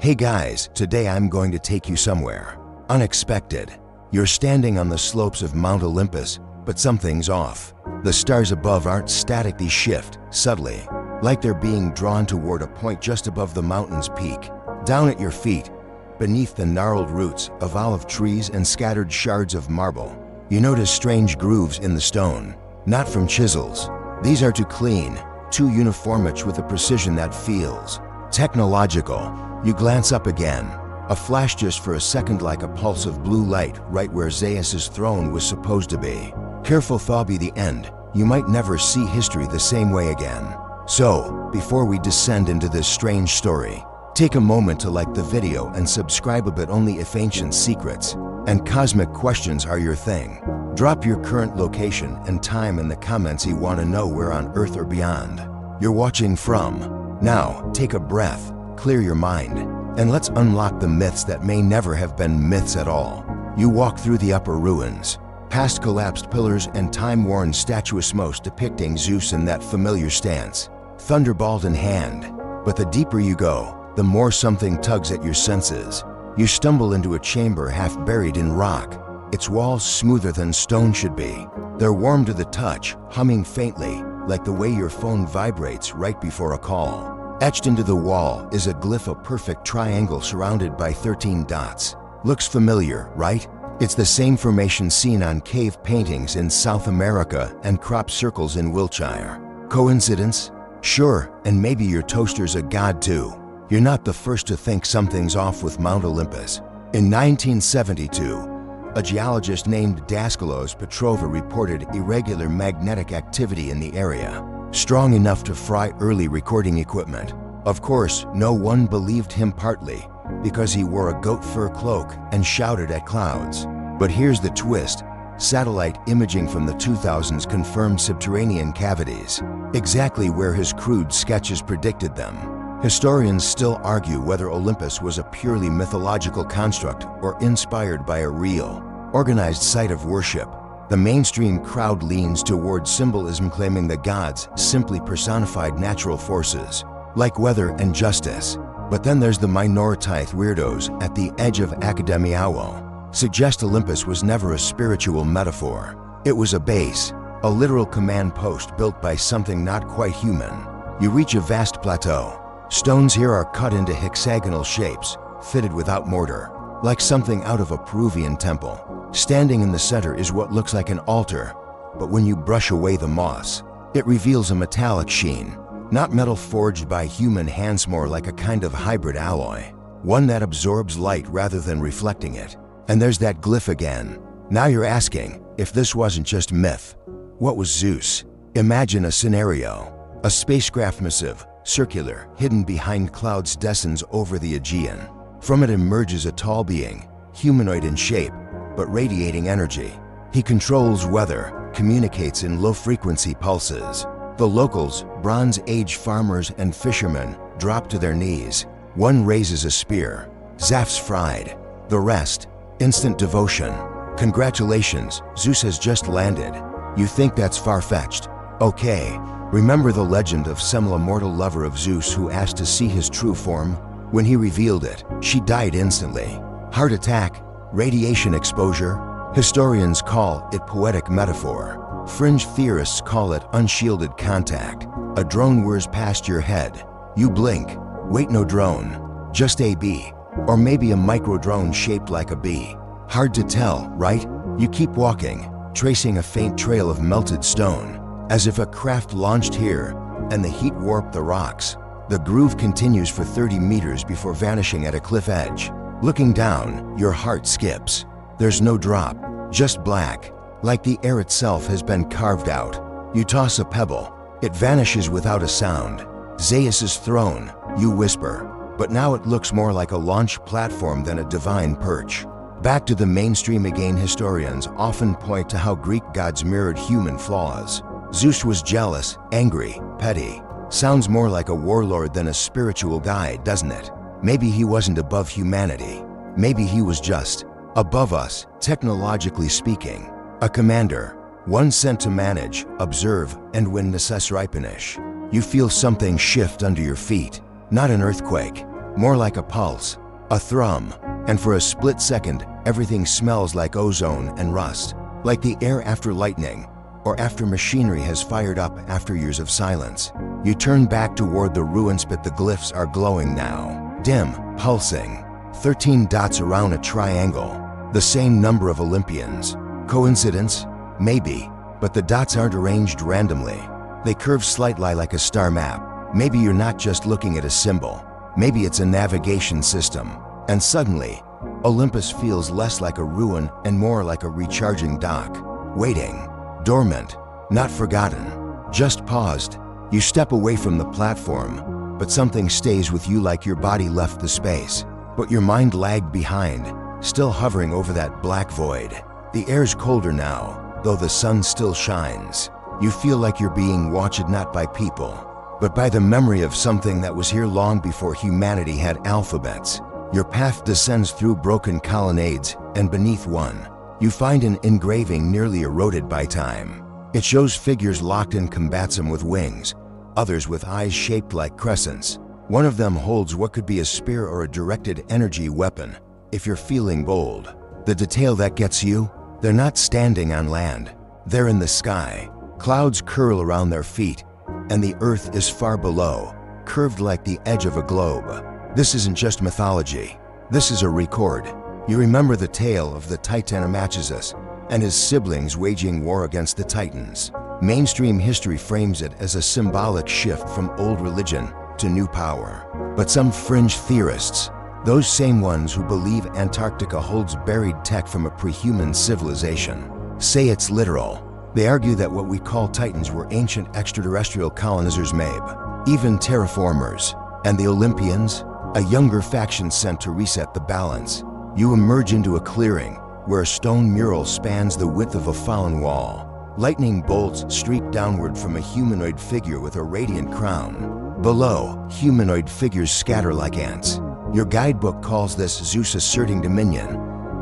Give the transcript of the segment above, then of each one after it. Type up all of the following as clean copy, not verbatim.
Hey guys, today I'm going to take you somewhere unexpected. You're standing on the slopes of Mount Olympus, but something's off. The stars above aren't static, they shift subtly, like they're being drawn toward a point just above the mountain's peak. Down at your feet, beneath the gnarled roots of olive trees and scattered shards of marble, you notice strange grooves in the stone, not from chisels. These are too clean, too uniformich with a precision that feels technological. You glance up again, a flash just for a second like a pulse of blue light right where Zeus's throne was supposed to be. Careful thought be the end. You might never see history the same way again. So, before we descend into this strange story, take a moment to like the video and subscribe a bit. Only if ancient secrets and cosmic questions are your thing. Drop your current location and time in the comments. You want to know where on Earth or beyond you're watching from. Now, take a breath, clear your mind, and let's unlock the myths that may never have been myths at all. You walk through the upper ruins, past collapsed pillars and time-worn statues, most depicting Zeus in that familiar stance, thunderbolt in hand. But the deeper you go, the more something tugs at your senses. You stumble into a chamber half buried in rock, its walls smoother than stone should be. They're warm to the touch, humming faintly, like the way your phone vibrates right before a call. Etched into the wall is a glyph, a perfect triangle surrounded by 13 dots. Looks familiar, right? It's the same formation seen on cave paintings in South America and crop circles in Wiltshire. Coincidence? Sure, and maybe your toaster's a god too. You're not the first to think something's off with Mount Olympus. In 1972, a geologist named Daskalos Petrova reported irregular magnetic activity in the area, strong enough to fry early recording equipment. Of course, no one believed him, partly because he wore a goat fur cloak and shouted at clouds. But here's the twist. Satellite imaging from the 2000s confirmed subterranean cavities, exactly where his crude sketches predicted them. Historians still argue whether Olympus was a purely mythological construct or inspired by a real, organized site of worship. The mainstream crowd leans towards symbolism, claiming the gods simply personified natural forces, like weather and justice. But then there's the minoritized weirdos at the edge of academia who suggest Olympus was never a spiritual metaphor. It was a base, a literal command post built by something not quite human. You reach a vast plateau. Stones here are cut into hexagonal shapes, fitted without mortar, like something out of a Peruvian temple. Standing in the center is what looks like an altar, but when you brush away the moss, it reveals a metallic sheen. Not metal forged by human hands, more like a kind of hybrid alloy, one that absorbs light rather than reflecting it. And there's that glyph again. Now you're asking, if this wasn't just myth, what was Zeus? Imagine a scenario. A spacecraft missive, circular, hidden behind clouds, descends over the Aegean. From it emerges a tall being, humanoid in shape, but radiating energy. He controls weather, communicates in low-frequency pulses. The locals, Bronze Age farmers and fishermen, drop to their knees. One raises a spear. Zeus fried. The rest, instant devotion. Congratulations, Zeus has just landed. You think that's far-fetched? Okay. Remember the legend of Semele, mortal lover of Zeus, who asked to see his true form? When he revealed it, she died instantly. Heart attack, radiation exposure. Historians call it poetic metaphor. Fringe theorists call it unshielded contact. A drone whirs past your head. You blink. Wait, no drone. Just a bee. Or maybe a micro-drone shaped like a bee. Hard to tell, right? You keep walking, tracing a faint trail of melted stone, as if a craft launched here, and the heat warped the rocks. The groove continues for 30 meters before vanishing at a cliff edge. Looking down, your heart skips. There's no drop, just black, like the air itself has been carved out. You toss a pebble. It vanishes without a sound. Zeus's throne, you whisper. But now it looks more like a launch platform than a divine perch. Back to the mainstream again. Historians often point to how Greek gods mirrored human flaws. Zeus was jealous, angry, petty. Sounds more like a warlord than a spiritual guide, doesn't it? Maybe he wasn't above humanity. Maybe he was just above us, technologically speaking. A commander, one sent to manage, observe, and when necessary punish. You feel something shift under your feet. Not an earthquake, more like a pulse, a thrum, and for a split second, everything smells like ozone and rust, like the air after lightning, or after machinery has fired up after years of silence. You turn back toward the ruins, but the glyphs are glowing now, dim, pulsing. 13 dots around a triangle, the same number of Olympians. Coincidence? Maybe, but the dots aren't arranged randomly. They curve slightly like a star map. Maybe you're not just looking at a symbol. Maybe it's a navigation system. And suddenly, Olympus feels less like a ruin and more like a recharging dock. Waiting, dormant, not forgotten, just paused. You step away from the platform, but something stays with you, like your body left the space, but your mind lagged behind, still hovering over that black void. The air's colder now, though the sun still shines. You feel like you're being watched not by people, but by the memory of something that was here long before humanity had alphabets. Your path descends through broken colonnades, and beneath one, you find an engraving nearly eroded by time. It shows figures locked in combatsum with wings, others with eyes shaped like crescents. One of them holds what could be a spear or a directed energy weapon, if you're feeling bold. The detail that gets you? They're not standing on land. They're in the sky. Clouds curl around their feet, and the earth is far below, curved like the edge of a globe. This isn't just mythology. This is a record. You remember the tale of the Titan Amachisus and his siblings waging war against the Titans. Mainstream history frames it as a symbolic shift from old religion to new power. But some fringe theorists, those same ones who believe Antarctica holds buried tech from a pre-human civilization, say it's literal. They argue that what we call Titans were ancient extraterrestrial colonizers, maybe even terraformers, and the Olympians, a younger faction sent to reset the balance. You emerge into a clearing where a stone mural spans the width of a fallen wall. Lightning bolts streak downward from a humanoid figure with a radiant crown. Below, humanoid figures scatter like ants. Your guidebook calls this Zeus asserting dominion,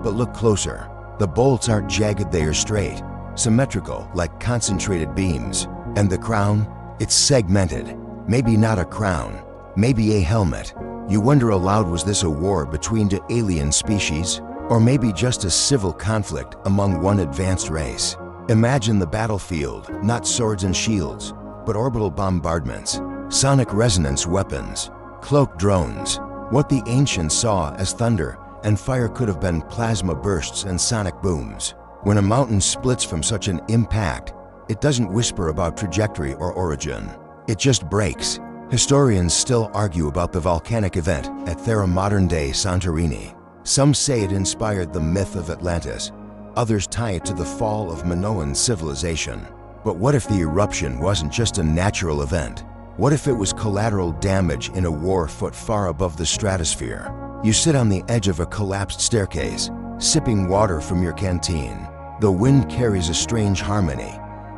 but look closer. The bolts aren't jagged, they are straight, symmetrical like concentrated beams. And the crown? It's segmented. Maybe not a crown, maybe a helmet. You wonder aloud, was this a war between two alien species? Or maybe just a civil conflict among one advanced race? Imagine the battlefield, not swords and shields, but orbital bombardments, sonic resonance weapons, cloaked drones. What the ancients saw as thunder and fire could have been plasma bursts and sonic booms. When a mountain splits from such an impact, it doesn't whisper about trajectory or origin. It just breaks. Historians still argue about the volcanic event at Thera, modern-day Santorini. Some say it inspired the myth of Atlantis. Others tie it to the fall of Minoan civilization. But what if the eruption wasn't just a natural event? What if it was collateral damage in a war fought far above the stratosphere? You sit on the edge of a collapsed staircase, sipping water from your canteen. The wind carries a strange harmony,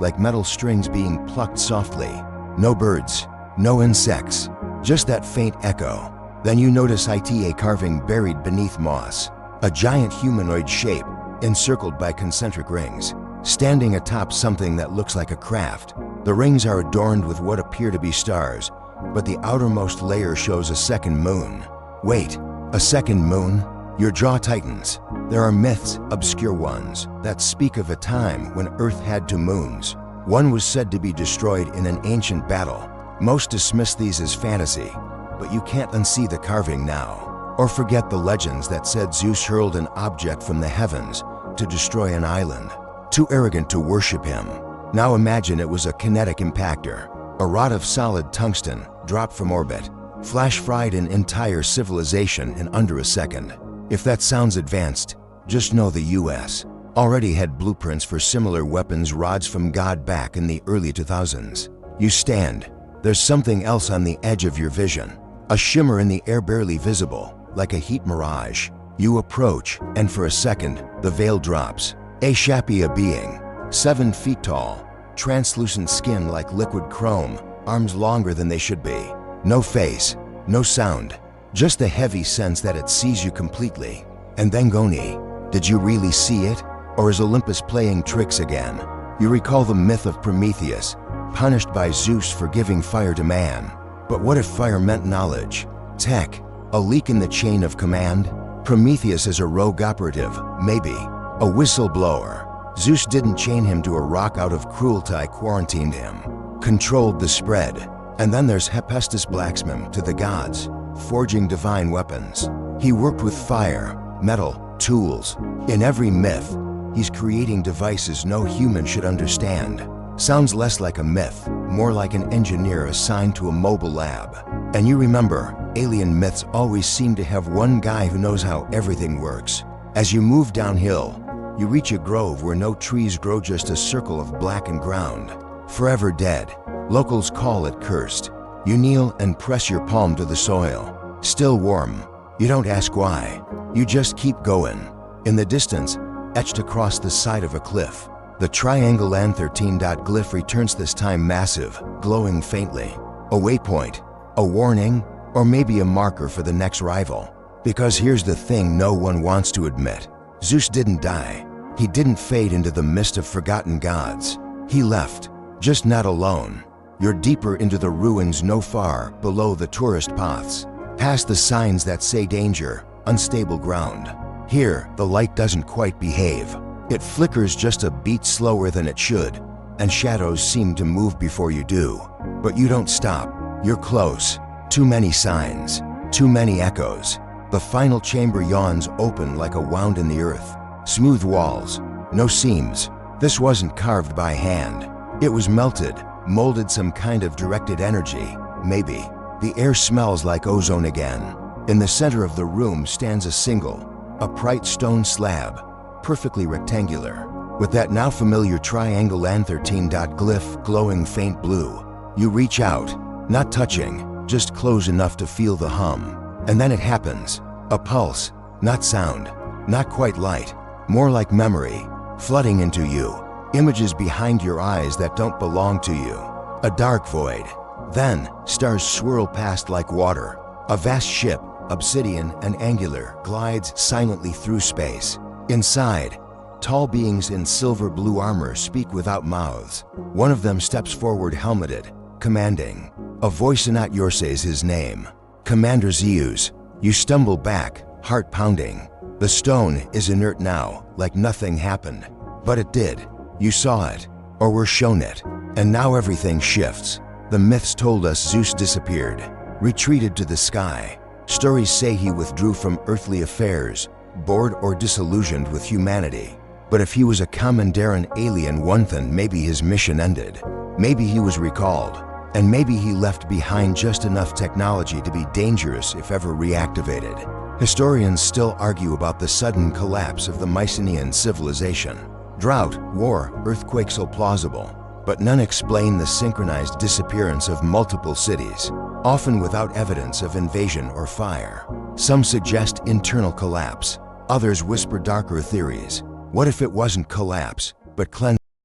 like metal strings being plucked softly. No birds, no insects, just that faint echo. Then you notice a carving buried beneath moss, a giant humanoid shape encircled by concentric rings, standing atop something that looks like a craft. The rings are adorned with what appear to be stars, but the outermost layer shows a second moon. Wait, a second moon? Your jaw tightens. There are myths, obscure ones, that speak of a time when Earth had two moons. One was said to be destroyed in an ancient battle. Most dismiss these as fantasy, but you can't unsee the carving now. Or forget the legends that said Zeus hurled an object from the heavens to destroy an island. Too arrogant to worship him. Now imagine it was a kinetic impactor, a rod of solid tungsten dropped from orbit, flash-fried an entire civilization in under a second. If that sounds advanced, just know the US already had blueprints for similar weapons rods from God back in the early 2000s. You stand. There's something else on the edge of your vision, a shimmer in the air barely visible, like a heat mirage. You approach, and for a second, the veil drops. A Shapia being, 7 feet tall, translucent skin like liquid chrome, arms longer than they should be. No face, no sound, just the heavy sense that it sees you completely. And then Goni, did you really see it? Or is Olympus playing tricks again? You recall the myth of Prometheus, punished by Zeus for giving fire to man. But what if fire meant knowledge, tech, A leak in the chain of command? Prometheus is a rogue operative, maybe. A whistleblower. Zeus didn't chain him to a rock out of cruelty, quarantined him. Controlled the spread. And then there's Hephaestus, blacksmith to the gods, forging divine weapons. He worked with fire, metal, tools. In every myth, he's creating devices no human should understand. Sounds less like a myth, more like an engineer assigned to a mobile lab. And you remember, alien myths always seem to have one guy who knows how everything works. As you move downhill, you reach a grove where no trees grow, just a circle of blackened ground. Forever dead. Locals call it cursed. You kneel and press your palm to the soil. Still warm. You don't ask why. You just keep going. In the distance, etched across the side of a cliff, the triangle Lan13 glyph returns, this time massive, glowing faintly. A waypoint, a warning, or maybe a marker for the next rival. Because here's the thing no one wants to admit. Zeus didn't die. He didn't fade into the mist of forgotten gods. He left, just not alone. You're deeper into the ruins, no far below the tourist paths, past the signs that say danger, unstable ground. Here, the light doesn't quite behave. It flickers just a beat slower than it should, and shadows seem to move before you do. But you don't stop. You're close. Too many signs. Too many echoes. The final chamber yawns open like a wound in the earth. Smooth walls. No seams. This wasn't carved by hand. It was melted, molded, some kind of directed energy, maybe. The air smells like ozone again. In the center of the room stands a single, upright stone slab, perfectly rectangular, with that now familiar triangle Lan13 glyph glowing faint blue. You reach out, not touching, just close enough to feel the hum. And then it happens. A pulse, not sound, not quite light, more like memory, flooding into you. Images behind your eyes that don't belong to you. A dark void. Then, stars swirl past like water. A vast ship, obsidian and angular, glides silently through space. Inside, tall beings in silver blue armor speak without mouths. One of them steps forward, helmeted, commanding. A voice not yours says his name. Commander Zeus. You stumble back, heart pounding. The stone is inert now, like nothing happened. But it did. You saw it, or were shown it. And now everything shifts. The myths told us Zeus disappeared, retreated to the sky. Stories say he withdrew from earthly affairs, bored or disillusioned with humanity. But if he was a commanderan alien one, then maybe his mission ended. Maybe he was recalled. And maybe he left behind just enough technology to be dangerous if ever reactivated. Historians still argue about the sudden collapse of the Mycenaean civilization. Drought, war, earthquakes are plausible, but none explain the synchronized disappearance of multiple cities, often without evidence of invasion or fire. Some suggest internal collapse. Others whisper darker theories. What if it wasn't collapse, but cleansing?